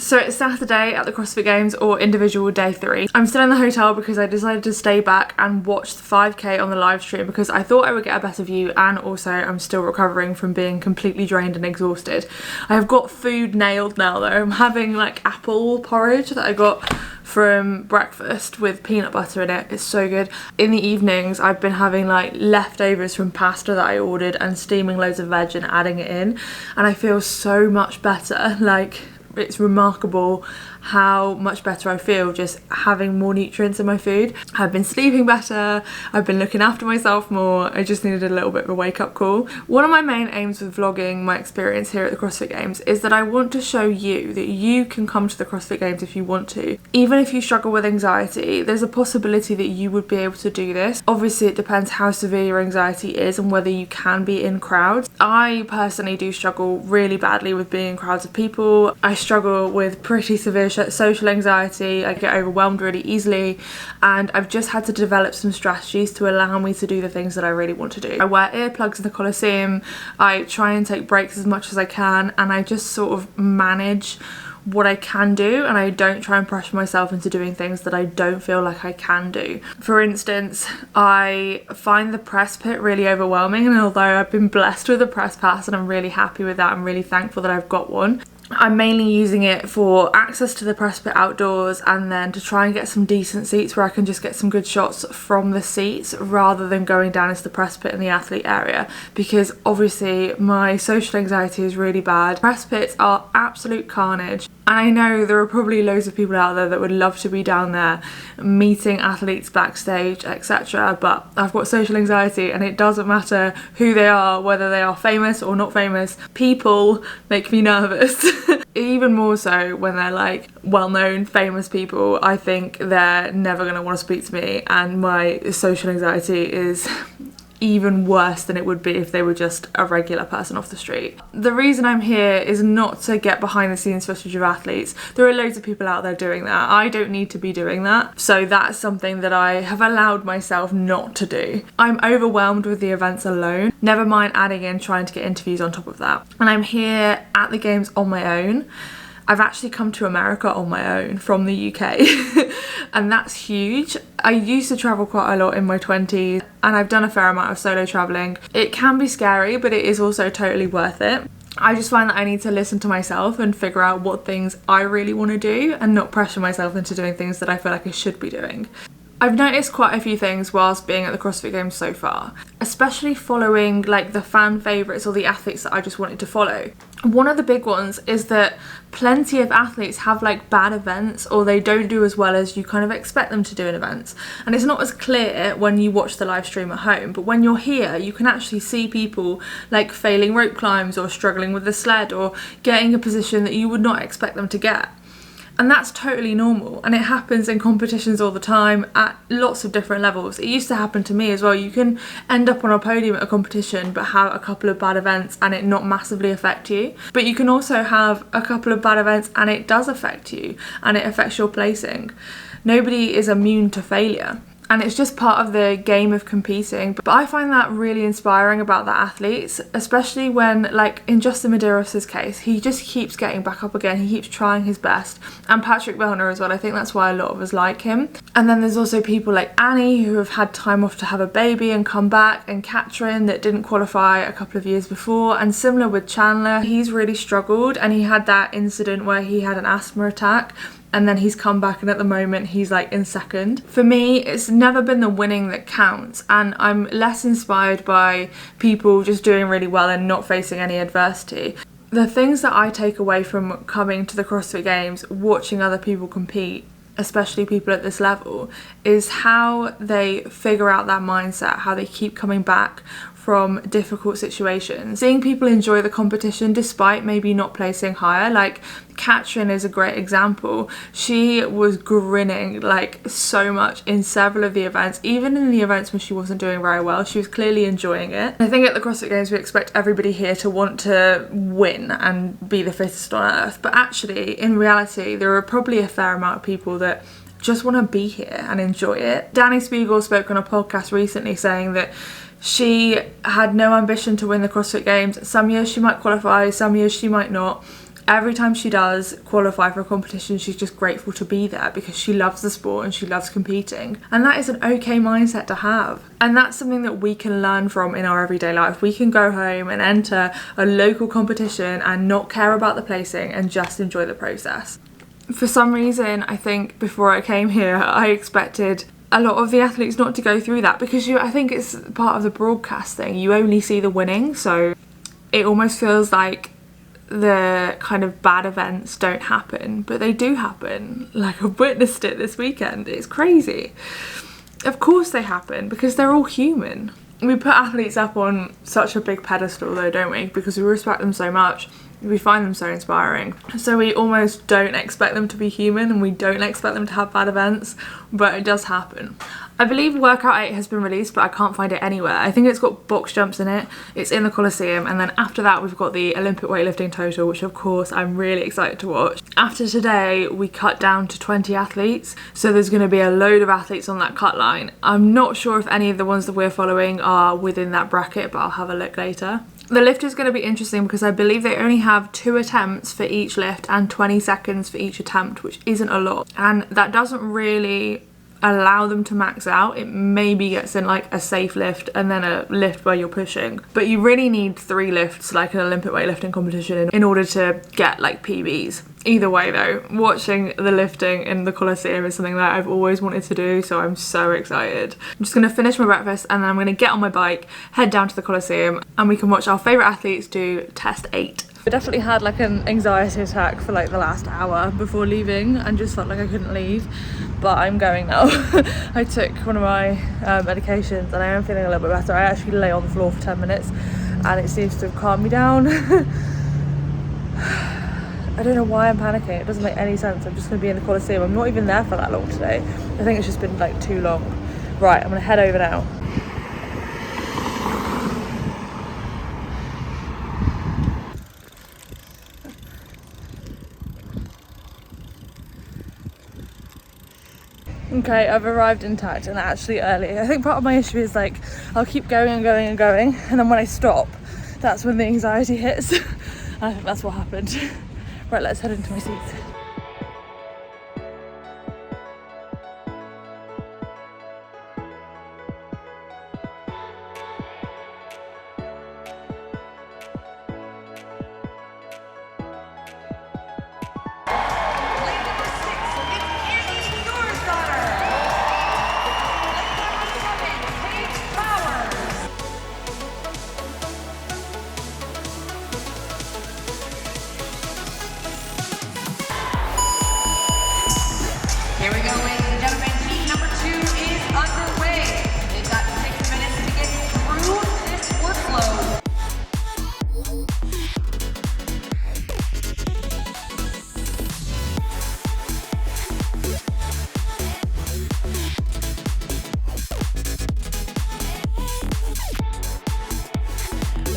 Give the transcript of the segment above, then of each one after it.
So it's Saturday at the CrossFit Games, or individual day 3. I'm still in the hotel because I decided to stay back and watch the 5k on the live stream because I thought I would get a better view, and also I'm still recovering from being completely drained and exhausted. I have got food nailed now though. I'm having like apple porridge that I got from breakfast with peanut butter in it. It's so good. In the evenings I've been having like leftovers from pasta that I ordered and steaming loads of veg and adding it in, and I feel so much better. Like, it's remarkable how much better I feel just having more nutrients in my food. I've been sleeping better, I've been looking after myself more. I just needed a little bit of a wake-up call. One of my main aims with vlogging my experience here at the CrossFit Games is that I want to show you that you can come to the CrossFit Games if you want to. Even if you struggle with anxiety, there's a possibility that you would be able to do this. Obviously it depends how severe your anxiety is and whether you can be in crowds. I personally do struggle really badly with being in crowds of people. I struggle with pretty severe social anxiety. I get overwhelmed really easily, and I've just had to develop some strategies to allow me to do the things that I really want to do. I wear earplugs in the Coliseum, I try and take breaks as much as I can, and I just sort of manage what I can do, and I don't try and pressure myself into doing things that I don't feel like I can do. For instance, I find the press pit really overwhelming, and although I've been blessed with a press pass and I'm really happy with that, I'm really thankful that I've got one, I'm mainly using it for access to the press pit outdoors, and then to try and get some decent seats where I can just get some good shots from the seats rather than going down into the press pit in the athlete area, because obviously my social anxiety is really bad. Press pits are absolute carnage, and I know there are probably loads of people out there that would love to be down there meeting athletes backstage, etc., but I've got social anxiety and it doesn't matter who they are, whether they are famous or not famous. People make me nervous. Even more so when they're like well-known famous people. I think they're never going to want to speak to me, and my social anxiety is even worse than it would be if they were just a regular person off the street. The reason I'm here is not to get behind the scenes footage of athletes. There are loads of people out there doing that. I don't need to be doing that. So that's something that I have allowed myself not to do. I'm overwhelmed with the events alone, never mind adding in trying to get interviews on top of that. And I'm here at the Games on my own. I've actually come to America on my own from the UK and that's huge. I used to travel quite a lot in my 20s, and I've done a fair amount of solo travelling. It can be scary, but it is also totally worth it. I just find that I need to listen to myself and figure out what things I really want to do and not pressure myself into doing things that I feel like I should be doing. I've noticed quite a few things whilst being at the CrossFit Games so far, especially following like the fan favourites or the athletes that I just wanted to follow. One of the big ones is that plenty of athletes have like bad events, or they don't do as well as you kind of expect them to do in events. And it's not as clear when you watch the live stream at home, but when you're here you can actually see people like failing rope climbs or struggling with the sled or getting a position that you would not expect them to get. And that's totally normal, and it happens in competitions all the time at lots of different levels. It used to happen to me as well. You can end up on a podium at a competition but have a couple of bad events and it not massively affect you. But you can also have a couple of bad events and it does affect you, and it affects your placing. Nobody is immune to failure, and it's just part of the game of competing. But I find that really inspiring about the athletes, especially when, like in Justin Mederios' case, he just keeps getting back up again, he keeps trying his best. And Patrick Vellner as well, I think that's why a lot of us like him. And then there's also people like Annie who have had time off to have a baby and come back, and Katrin that didn't qualify a couple of years before. And similar with Chandler, he's really struggled, and he had that incident where he had an asthma attack, and then he's come back and at the moment he's like in second. For me, it's never been the winning that counts, and I'm less inspired by people just doing really well and not facing any adversity. The things that I take away from coming to the CrossFit Games, watching other people compete, especially people at this level, is how they figure out that mindset, how they keep coming back from difficult situations. Seeing people enjoy the competition despite maybe not placing higher, like Katrin is a great example. She was grinning like so much in several of the events, even in the events when she wasn't doing very well. She was clearly enjoying it. I think at the CrossFit Games we expect everybody here to want to win and be the fittest on earth, but actually in reality there are probably a fair amount of people that just want to be here and enjoy it. Danny Spiegel spoke on a podcast recently saying that she had no ambition to win the CrossFit Games. Some years she might qualify, some years she might not. Every time she does qualify for a competition, she's just grateful to be there because she loves the sport and she loves competing. And that is an okay mindset to have. And that's something that we can learn from in our everyday life. We can go home and enter a local competition and not care about the placing and just enjoy the process. For some reason, I think before I came here, I expected a lot of the athletes not to go through that because I think it's part of the broadcasting. You only see the winning, so it almost feels like the kind of bad events don't happen, but they do happen. Like, I've witnessed it this weekend. It's crazy. Of course they happen because they're all human. We put athletes up on such a big pedestal though, don't we? Because we respect them so much. We find them so inspiring. So we almost don't expect them to be human and we don't expect them to have bad events, but it does happen. I believe Workout 8 has been released, but I can't find it anywhere. I think it's got box jumps in it. It's in the Coliseum, and then after that we've got the Olympic weightlifting total, which of course I'm really excited to watch. After today, we cut down to 20 athletes, so there's going to be a load of athletes on that cut line. I'm not sure if any of the ones that we're following are within that bracket, but I'll have a look later. The lift is going to be interesting because I believe they only have 2 attempts for each lift and 20 seconds for each attempt, which isn't a lot. And that doesn't really allow them to max out. It maybe gets in like a safe lift and then a lift where you're pushing. But you really need 3 lifts like an Olympic weightlifting competition in order to get like PBs. Either way though, watching the lifting in the Coliseum is something that I've always wanted to do, so I'm so excited. I'm just going to finish my breakfast and then I'm going to get on my bike, head down to the Coliseum, and we can watch our favourite athletes do test 8. I definitely had like an anxiety attack for like the last hour before leaving and just felt like I couldn't leave, but I'm going now. I took one of my medications and I am feeling a little bit better. I actually lay on the floor for 10 minutes and it seems to have calmed me down. I don't know why I'm panicking. It doesn't make any sense. I'm just going to be in the Coliseum. I'm not even there for that long today. I think it's just been like too long. Right, I'm going to head over now. Okay, I've arrived intact and actually early. I think part of my issue is like I'll keep going and going and going, and then when I stop, that's when the anxiety hits. I think that's what happened. Right, let's head into my seats. Here we go, ladies and gentlemen. Heat number 2 is underway. They've got 6 minutes to get through this workload.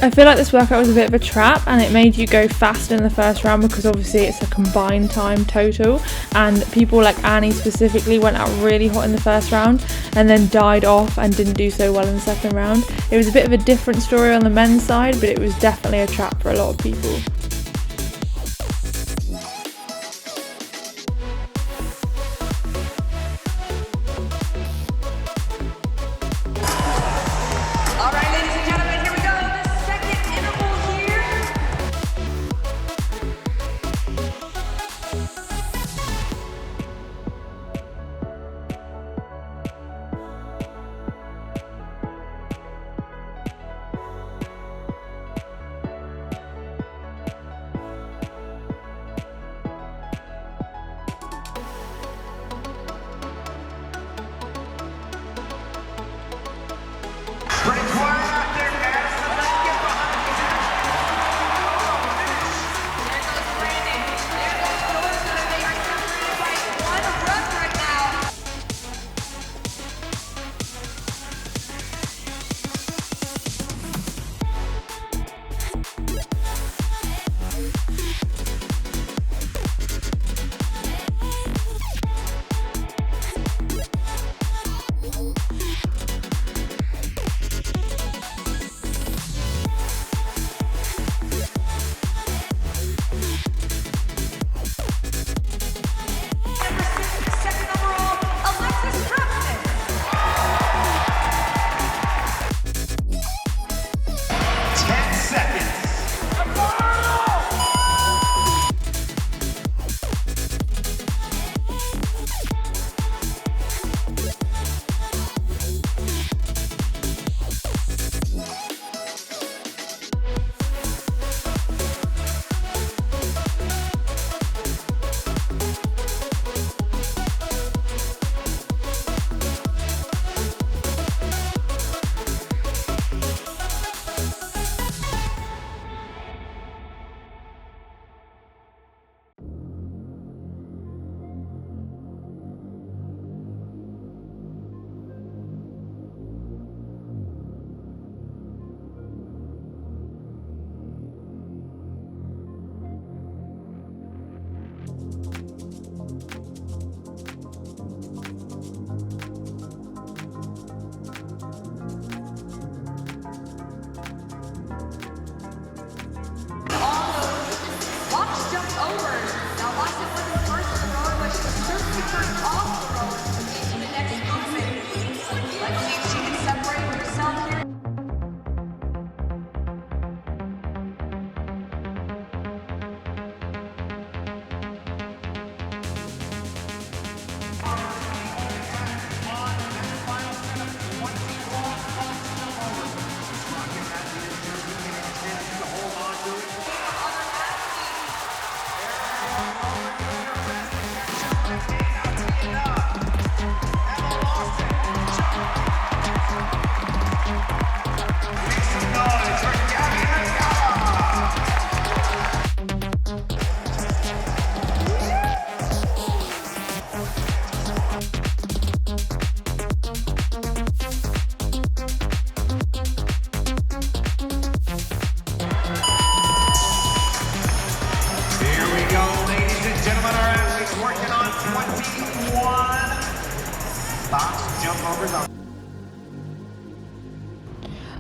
I feel like this workout was a bit of a trap and it made you go fast in the first round because obviously it's a combined time total, and people like Annie specifically went out really hot in the first round and then died off and didn't do so well in the second round. It was a bit of a different story on the men's side, but it was definitely a trap for a lot of people. All right, ladies and gentlemen, here we go. The second interval here.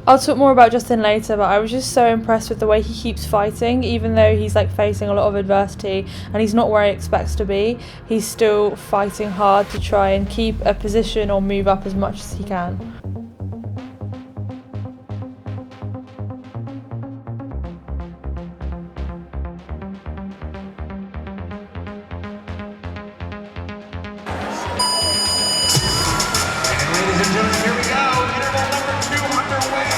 I'll talk more about Justin later, but I was just so impressed with the way he keeps fighting, even though he's like facing a lot of adversity and he's not where he expects to be. He's still fighting hard to try and keep a position or move up as much as he can. Ladies and gentlemen, here we go. Interval number 2 underway.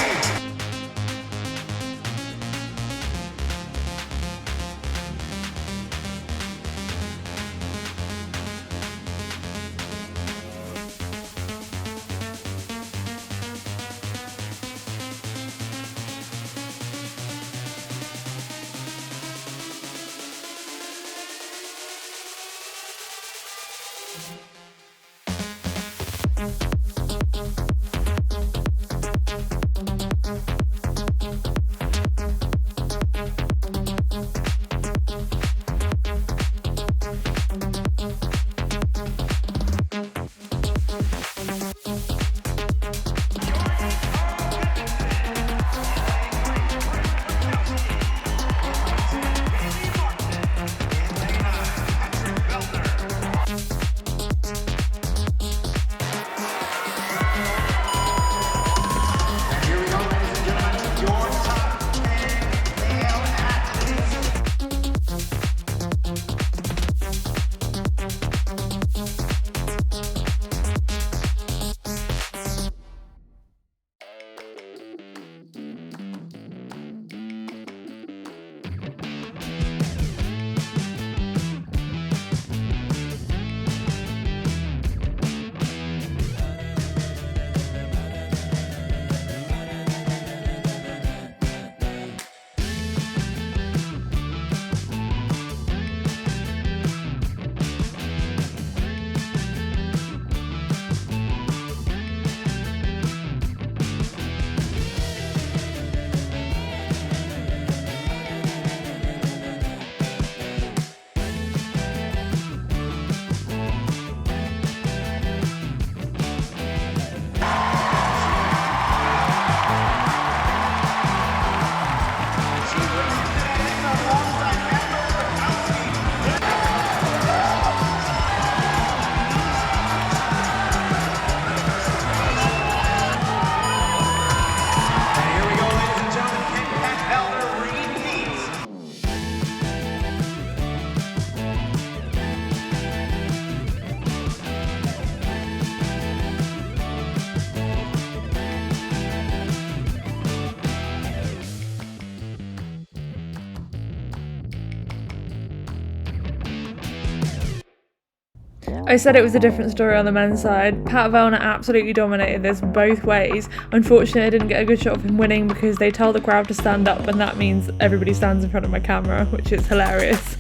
I said it was a different story on the men's side. Pat Vellner absolutely dominated this both ways. Unfortunately, I didn't get a good shot of him winning because they tell the crowd to stand up, and that means everybody stands in front of my camera, which is hilarious.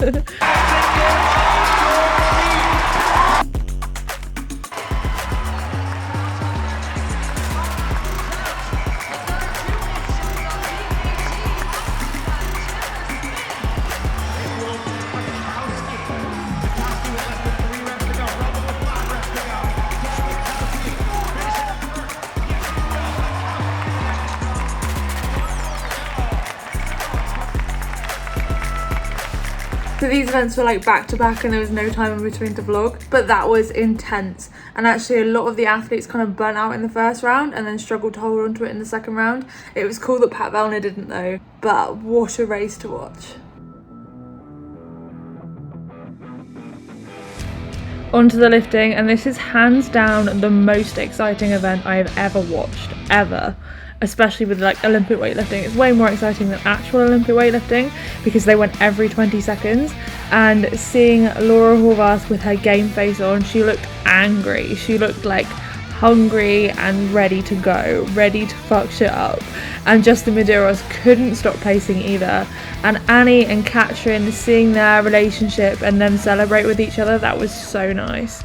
So these events were like back to back and there was no time in between to vlog, but that was intense. And actually a lot of the athletes kind of burnt out in the first round and then struggled to hold on to it in the second round. It was cool that Pat Vellner didn't though, but what a race to watch. Onto the lifting, and this is hands down the most exciting event I have ever watched, ever. Especially with like Olympic weightlifting. It's way more exciting than actual Olympic weightlifting because they went every 20 seconds. And seeing Laura Horvarth with her game face on, she looked angry. She looked like hungry and ready to go, ready to fuck shit up. And just the mederios couldn't stop placing either. And Annie and Katrin, seeing their relationship and them celebrate with each other, that was so nice.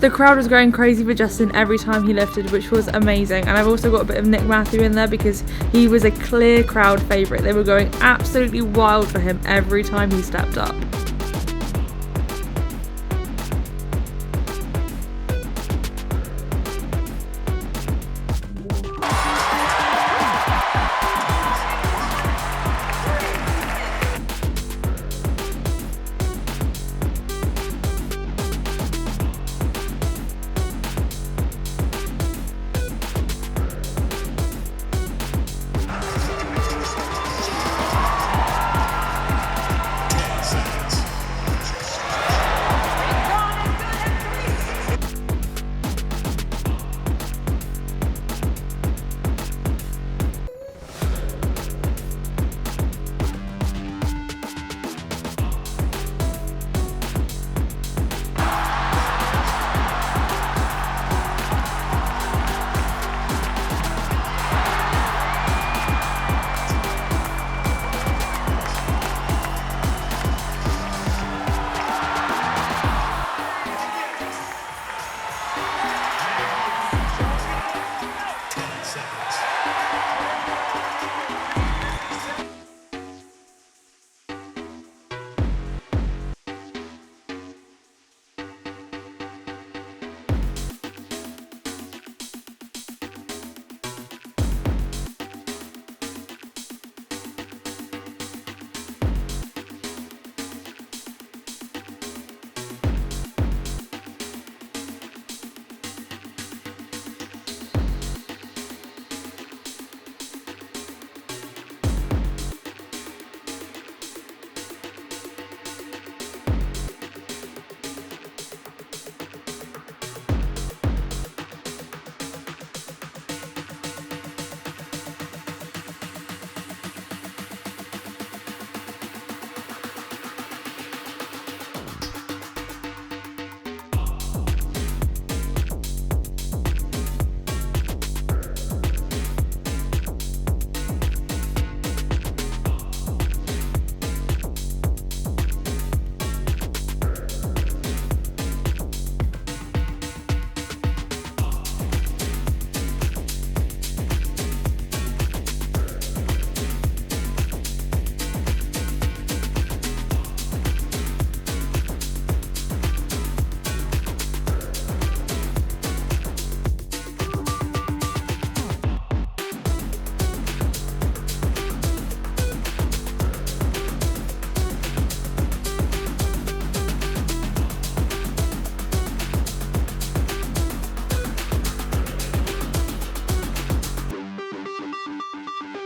The crowd was going crazy for Justin every time he lifted, which was amazing. And I've also got a bit of Nick Matthew in there because he was a clear crowd favourite. They were going absolutely wild for him every time he stepped up.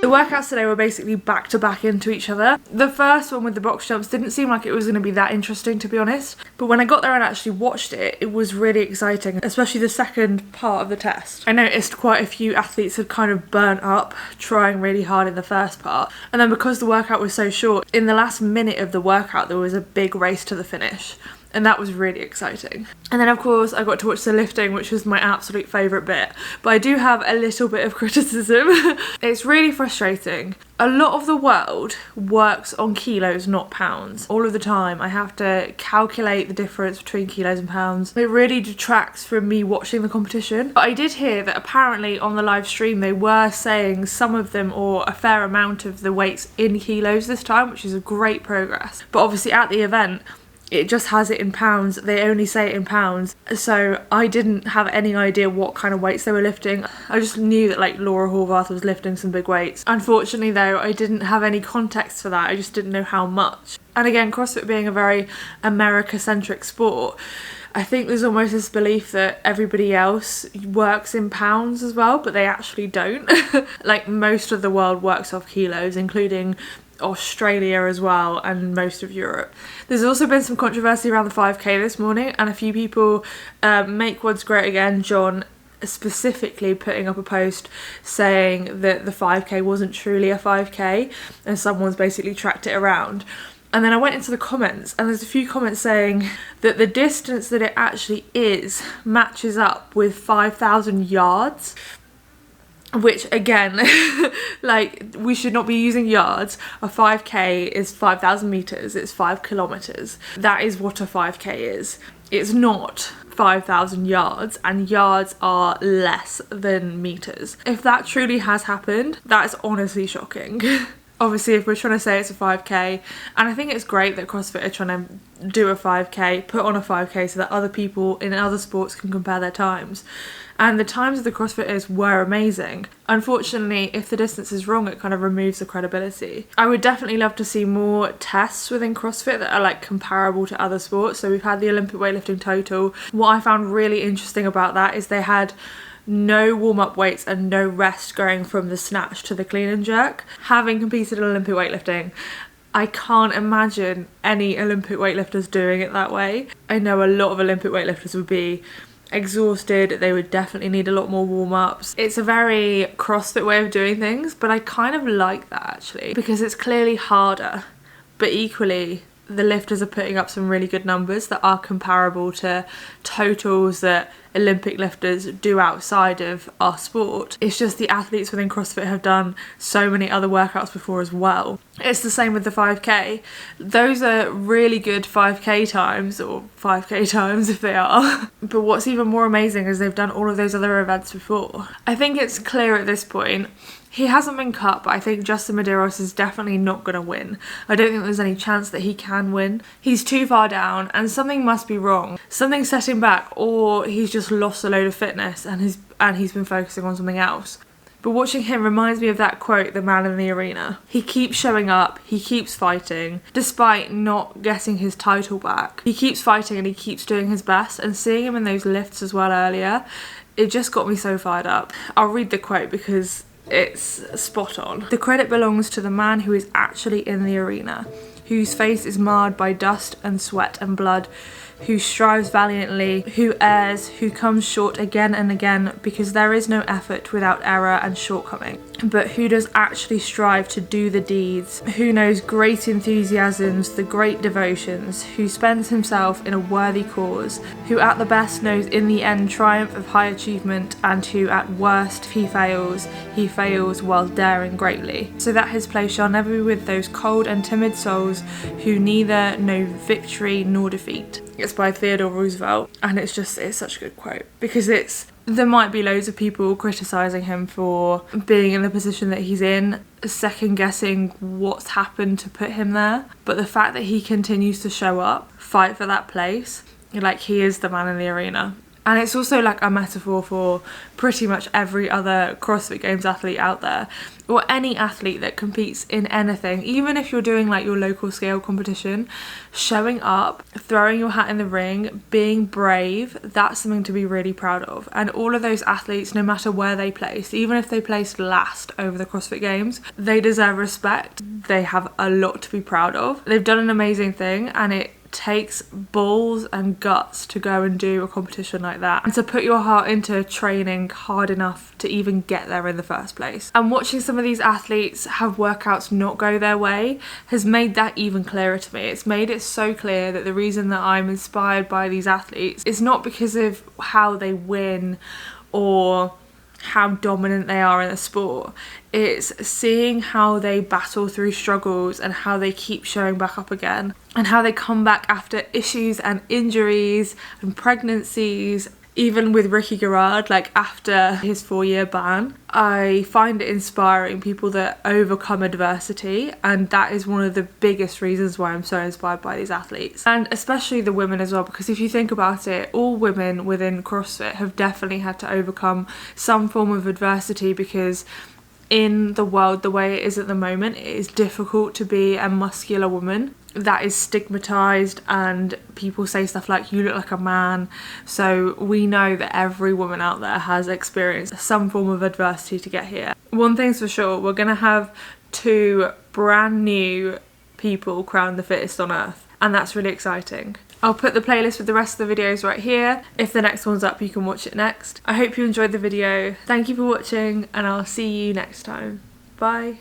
The workouts today were basically back to back into each other. The first one with the box jumps didn't seem like it was going to be that interesting, to be honest, but when I got there and actually watched it, it was really exciting, especially the second part of the test. I noticed quite a few athletes had kind of burnt up trying really hard in the first part, and then because the workout was so short, in the last minute of the workout there was a big race to the finish. And that was really exciting. And then of course I got to watch the lifting, which was my absolute favourite bit. But I do have a little bit of criticism. It's really frustrating. A lot of the world works on kilos, not pounds. All of the time I have to calculate the difference between kilos and pounds. It really detracts from me watching the competition. But I did hear that apparently on the live stream they were saying some of them, or a fair amount of the weights, in kilos this time, which is a great progress. But obviously at the event, it just has it in pounds. They only say it in pounds, so I didn't have any idea what kind of weights they were lifting. I just knew that like Laura Horvarth was lifting some big weights. Unfortunately though, I didn't have any context for that. I just didn't know how much. And again, CrossFit being a very America-centric sport, I think there's almost this belief that everybody else works in pounds as well, but they actually don't. Like most of the world works off kilos, including Australia as well, and most of Europe. There's also been some controversy around the 5k this morning, and a few people, Make Woods Great Again, John, specifically putting up a post saying that the 5k wasn't truly a 5k, and someone's basically tracked it around. And then I went into the comments, and there's a few comments saying that the distance that it actually is matches up with 5,000 yards. Which again, like, we should not be using yards. A 5k is 5,000 meters, it's 5 kilometers. That is what a 5k is. It's not 5,000 yards, and yards are less than meters. If that truly has happened, that is honestly shocking. Obviously, if we're trying to say it's a 5k, and I think it's great that CrossFit are trying to do a 5k, put on a 5k so that other people in other sports can compare their times. And the times of the CrossFitters were amazing. Unfortunately, if the distance is wrong, it kind of removes the credibility. I would definitely love to see more tests within CrossFit that are like comparable to other sports. So we've had the Olympic weightlifting total. What I found really interesting about that is they had no warm-up weights and no rest going from the snatch to the clean and jerk. Having competed in Olympic weightlifting, I can't imagine any Olympic weightlifters doing it that way. I know a lot of Olympic weightlifters would be exhausted, they would definitely need a lot more warm-ups. It's a very CrossFit way of doing things, but I kind of like that actually, because it's clearly harder, but equally the lifters are putting up some really good numbers that are comparable to totals that Olympic lifters do outside of our sport. It's just the athletes within CrossFit have done so many other workouts before as well. It's the same with the 5k. Those are really good 5k times, or 5k times if they are. But what's even more amazing is they've done all of those other events before. I think it's clear at this point, he hasn't been cut, but I think Justin Mederios is definitely not going to win. I don't think there's any chance that he can win. He's too far down and something must be wrong. Something's set him back, or he's just lost a load of fitness and he's been focusing on something else. But watching him reminds me of that quote, the man in the arena. He keeps showing up, he keeps fighting, despite not getting his title back. He keeps fighting and he keeps doing his best, and seeing him in those lifts as well earlier, it just got me so fired up. I'll read the quote because it's spot on. The credit belongs to the man who is actually in the arena, whose face is marred by dust and sweat and blood, who strives valiantly, who errs, who comes short again and again, because there is no effort without error and shortcoming, but who does actually strive to do the deeds, who knows great enthusiasms, the great devotions, who spends himself in a worthy cause, who at the best knows in the end triumph of high achievement, and who at worst he fails while daring greatly, so that his place shall never be with those cold and timid souls who neither know victory nor defeat. It's by Theodore Roosevelt, and it's such a good quote, because there might be loads of people criticising him for being in the position that he's in, second guessing what's happened to put him there, but the fact that he continues to show up, fight for that place, like he is the man in the arena. And it's also like a metaphor for pretty much every other CrossFit Games athlete out there, or any athlete that competes in anything. Even if you're doing like your local scale competition, showing up, throwing your hat in the ring, being brave, that's something to be really proud of. And all of those athletes, no matter where they placed, even if they placed last over the CrossFit Games, they deserve respect. They have a lot to be proud of. They've done an amazing thing, and it takes balls and guts to go and do a competition like that, and to put your heart into training hard enough to even get there in the first place. And watching some of these athletes have workouts not go their way has made that even clearer to me. It's made it so clear that the reason that I'm inspired by these athletes is not because of how they win or how dominant they are in the sport. It's seeing how they battle through struggles and how they keep showing back up again, and how they come back after issues and injuries and pregnancies. Even with Ricky Garrard, like after his 4-year ban, I find it inspiring, people that overcome adversity, and that is one of the biggest reasons why I'm so inspired by these athletes, and especially the women as well, because if you think about it, all women within CrossFit have definitely had to overcome some form of adversity, because in the world the way it is at the moment, it is difficult to be a muscular woman. That is stigmatized, and people say stuff like, you look like a man. So we know that every woman out there has experienced some form of adversity to get here. One thing's for sure, we're gonna have 2 brand new people crowned the fittest on earth, and that's really exciting. I'll put the playlist with the rest of the videos right here. If the next one's up, you can watch it next. I hope you enjoyed the video. Thank you for watching, and I'll see you next time. Bye.